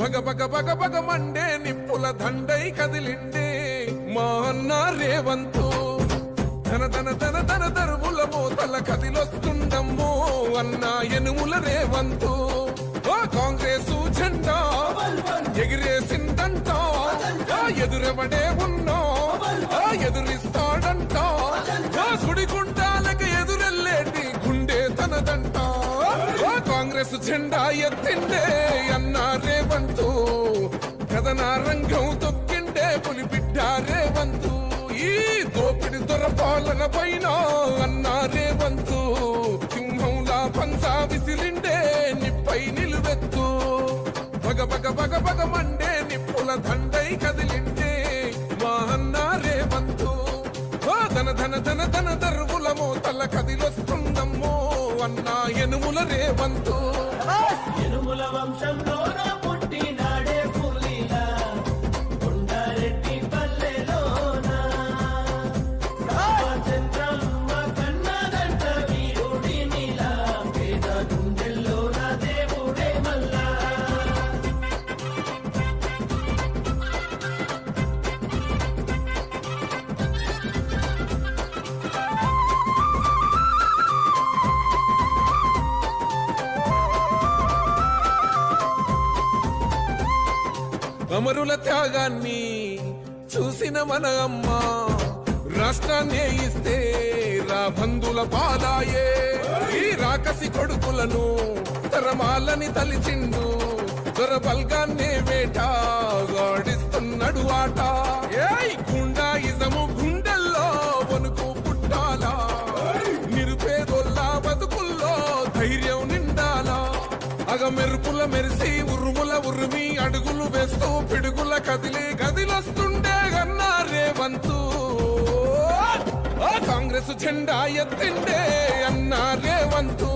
భగ భగ భగ భగ మండే నిప్పుల దండై కదిలిండే మా అన్న రేవంతు ధన ధన ధన ధన దరువుల మోతల కదిలొస్తుండమ్మో అన్న ఎనుముల రేవంతు కాంగ్రెస్ జెండా ఎగిరేసిందంట ఎదురెవడే ఉన్నా ఎదురిస్తాడంట గుడిగుండాలకు ఎదురెళ్ళేటి గుండె తనదంట కాంగ్రెస్ జెండా ఎత్తిండే అన్న రేవంతు కథన రంగం తొక్కిండే పులిబిడ్డ రేవంతు ఈ దోపిడి దొరపాలన పైన అన్న రేవంతు సింహంలా పంజా విసిరిండే నిప్పై నిలువెత్తు భగ భగ భగ భగ మండే నిప్పుల దండై కదిలిండే మా అన్న రేవంతు ధన ధన ధన ధన దరువుల మోతల కదిలొస్తుందమ్మో అన్న ఎనుముల రేవంతు ఎనుముల వంశంలో పుట్టినాడే పులిలా కొండారెడ్డి పల్లెలోనా చంద్రమ్మ కన్నదంట వీరుడి నీలా పేద గుండెల్లోన దేవుడే మల్లా అమరుల త్యాగాన్ని చూసిన మన అమ్మ రాష్ట్రాన్ని ఇస్తే రాబందుల పాలాయే ఈ రాకసి కొడుకులను తరమాలని తలిచిండు దొరబల్గాన్నే వేటాడిస్తున్నాడు ఆట గుండాయిజము గుండెల్లో వణుకు పుట్టాలా నిరుపేదోల్లా బతుకుల్లో ధైర్యం నిండాలా అగ మెరుపుల మెరిసి ఉరుముల ఉరిమి అడుగులు వేస్తూ పిడుగుల కదిలి గదిలొస్తుండే అన్నా రేవంతు కాంగ్రెస్ జెండా ఎత్తిండే అన్నా రేవంతు